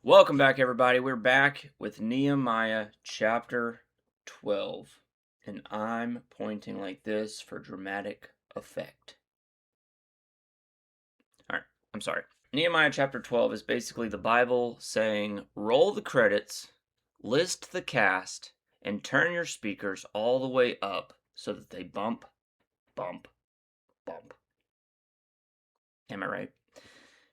Welcome back, everybody. We're back with Nehemiah chapter 12. And I'm pointing like this for dramatic effect. Alright, I'm sorry. Nehemiah chapter 12 is basically the Bible saying, roll the credits, list the cast, and turn your speakers all the way up so that they bump, bump, bump. Am I right?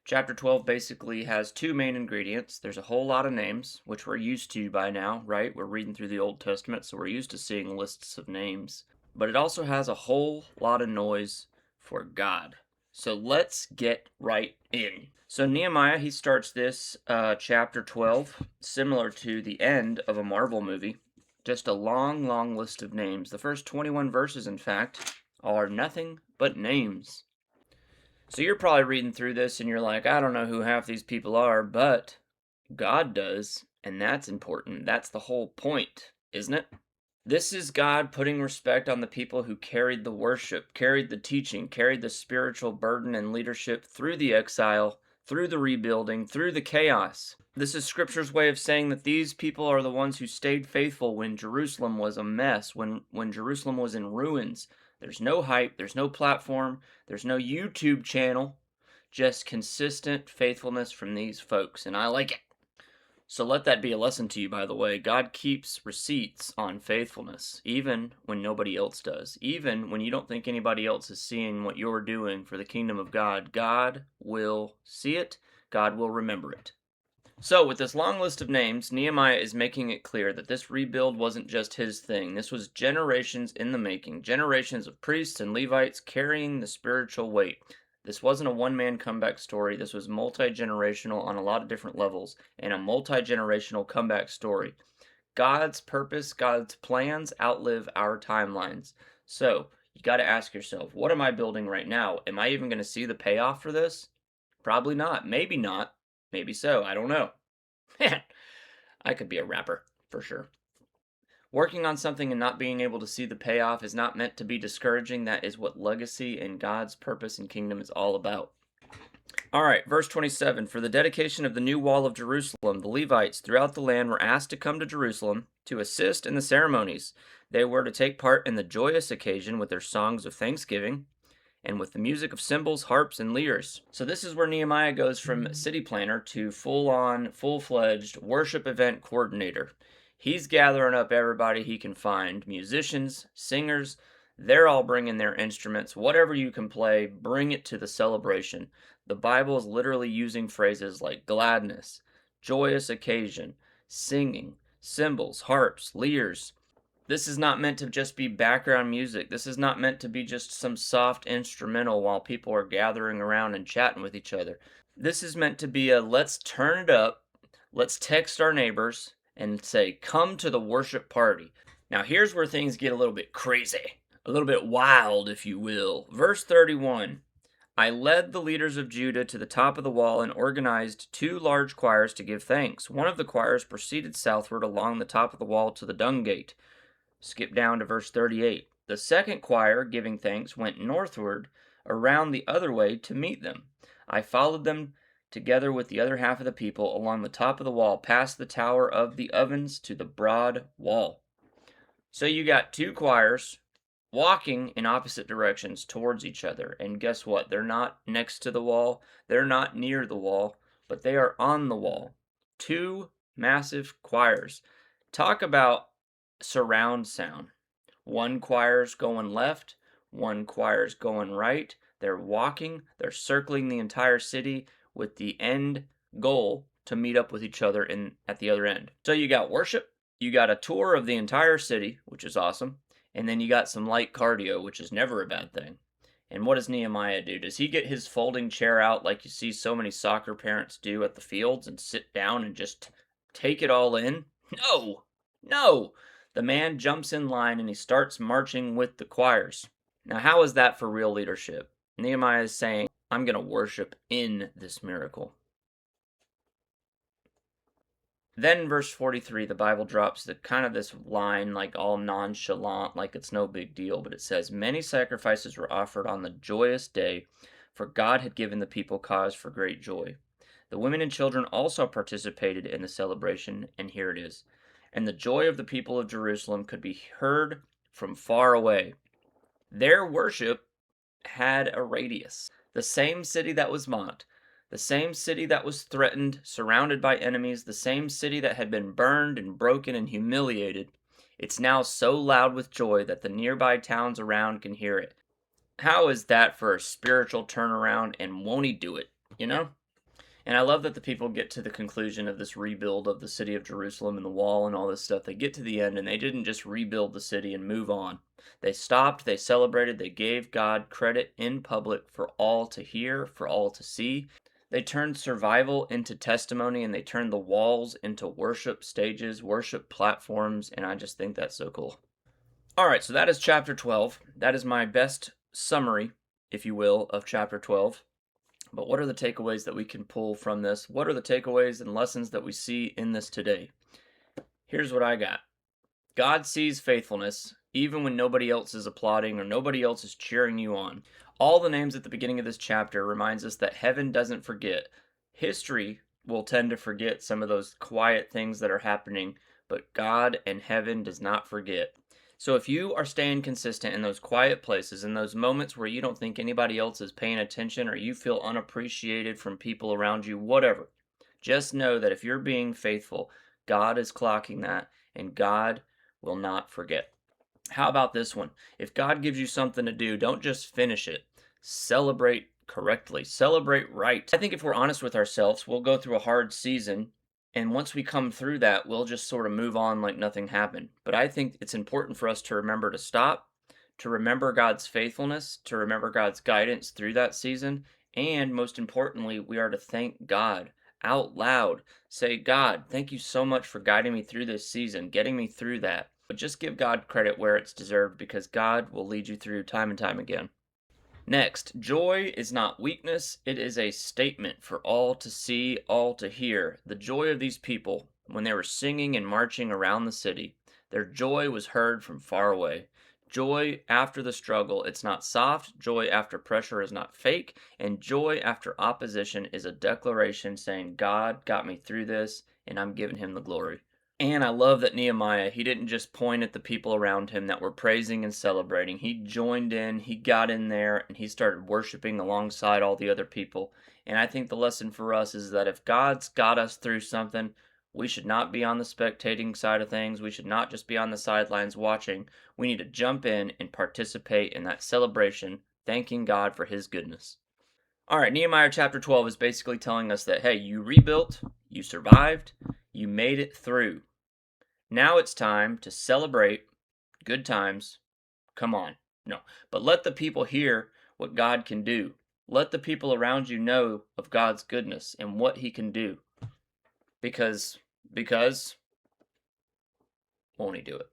Chapter 12 basically has two main ingredients. There's a whole lot of names, which we're used to by now, right? We're reading through the Old Testament, so we're used to seeing lists of names. But it also has a whole lot of noise for God. So let's get right in. So Nehemiah, he starts this chapter 12, similar to the end of a Marvel movie. Just a long, long list of names. The first 21 verses, in fact, are nothing but names. So you're probably reading through this and you're like, I don't know who half these people are, but God does, and that's important. That's the whole point, isn't it? This is God putting respect on the people who carried the worship, carried the teaching, carried the spiritual burden and leadership through the exile, through the rebuilding, through the chaos. This is Scripture's way of saying that these people are the ones who stayed faithful when Jerusalem was a mess, when Jerusalem was in ruins. There's no hype, there's no platform, there's no YouTube channel, just consistent faithfulness from these folks, and I like it. So let that be a lesson to you, by the way. God keeps receipts on faithfulness, even when nobody else does. Even when you don't think anybody else is seeing what you're doing for the kingdom of God, God will see it, God will remember it. So, with this long list of names, Nehemiah is making it clear that this rebuild wasn't just his thing. This was generations in the making, generations of priests and Levites carrying the spiritual weight. This wasn't a one-man comeback story. This was multi-generational on a lot of different levels, and a multi-generational comeback story. God's purpose, God's plans outlive our timelines. So, you got to ask yourself, what am I building right now? Am I even going to see the payoff for this? Probably not. Maybe not. Maybe so. I don't know. Man, I could be a rapper, for sure. Working on something and not being able to see the payoff is not meant to be discouraging. That is what legacy and God's purpose and kingdom is all about. All right, verse 27. For the dedication of the new wall of Jerusalem, the Levites throughout the land were asked to come to Jerusalem to assist in the ceremonies. They were to take part in the joyous occasion with their songs of thanksgiving and with the music of cymbals, harps, and lyres. So this is where Nehemiah goes from city planner to full-on, full-fledged worship event coordinator. He's gathering up everybody he can find, musicians, singers. They're all bringing their instruments. Whatever you can play, bring it to the celebration. The Bible is literally using phrases like gladness, joyous occasion, singing, cymbals, harps, lyres. This is not meant to just be background music. This is not meant to be just some soft instrumental while people are gathering around and chatting with each other. This is meant to be a let's turn it up, let's text our neighbors and say, come to the worship party. Now, here's where things get a little bit crazy, a little bit wild, if you will. Verse 31. I led the leaders of Judah to the top of the wall and organized two large choirs to give thanks. One of the choirs proceeded southward along the top of the wall to the dung gate. Skip down to verse 38. The second choir, giving thanks, went northward around the other way to meet them. I followed them together with the other half of the people along the top of the wall, past the tower of the ovens to the broad wall. So you got two choirs walking in opposite directions towards each other. And guess what? They're not next to the wall, they're not near the wall, but they are on the wall. Two massive choirs. Talk about surround sound. One choir's going left, one choir's going right. They're walking, they're circling the entire city with the end goal to meet up with each other at the other end. So you got worship, you got a tour of the entire city, which is awesome, and then you got some light cardio, which is never a bad thing. And what does Nehemiah do? Does he get his folding chair out like you see so many soccer parents do at the fields and sit down and just take it all in? No! No! The man jumps in line and he starts marching with the choirs. Now, how is that for real leadership? Nehemiah is saying, I'm going to worship in this miracle. Then verse 43, the Bible drops this line like all nonchalant, like it's no big deal, but it says, many sacrifices were offered on the joyous day, for God had given the people cause for great joy. The women and children also participated in the celebration, and here it is. And the joy of the people of Jerusalem could be heard from far away. Their worship had a radius. The same city that was mocked, the same city that was threatened, surrounded by enemies, the same city that had been burned and broken and humiliated, it's now so loud with joy that the nearby towns around can hear it. How is that for a spiritual turnaround, and won't he do it? You know? And I love that the people get to the conclusion of this rebuild of the city of Jerusalem and the wall and all this stuff. They get to the end and they didn't just rebuild the city and move on. They stopped, they celebrated, they gave God credit in public for all to hear, for all to see. They turned survival into testimony, and they turned the walls into worship stages, worship platforms, and I just think that's so cool. All right, so that is chapter 12. That is my best summary, if you will, of chapter 12. But what are the takeaways that we can pull from this? What are the takeaways and lessons that we see in this today? Here's what I got. God sees faithfulness even when nobody else is applauding or nobody else is cheering you on. All the names at the beginning of this chapter reminds us that heaven doesn't forget. History will tend to forget some of those quiet things that are happening, but God and heaven does not forget. So if you are staying consistent in those quiet places, in those moments where you don't think anybody else is paying attention or you feel unappreciated from people around you, whatever, just know that if you're being faithful, God is clocking that, and God will not forget. How about this one? If God gives you something to do, don't just finish it. Celebrate correctly. Celebrate right. I think if we're honest with ourselves, we'll go through a hard season, and once we come through that, we'll just sort of move on like nothing happened. But I think it's important for us to remember to stop, to remember God's faithfulness, to remember God's guidance through that season, and most importantly, we are to thank God out loud. Say, God, thank you so much for guiding me through this season, getting me through that. But just give God credit where it's deserved, because God will lead you through time and time again. Next, joy is not weakness, it is a statement for all to see, all to hear. The joy of these people, when they were singing and marching around the city, their joy was heard from far away. Joy after the struggle, it's not soft. Joy after pressure is not fake. And joy after opposition is a declaration saying, God got me through this, and I'm giving him the glory. And I love that Nehemiah, he didn't just point at the people around him that were praising and celebrating. He joined in, he got in there, and he started worshiping alongside all the other people. And I think the lesson for us is that if God's got us through something, we should not be on the spectating side of things. We should not just be on the sidelines watching. We need to jump in and participate in that celebration, thanking God for his goodness. All right, Nehemiah chapter 12 is basically telling us that, hey, you rebuilt, you survived, you made it through. Now it's time to celebrate good times. Come on. No. But let the people hear what God can do. Let the people around you know of God's goodness and what he can do. Because won't he do it?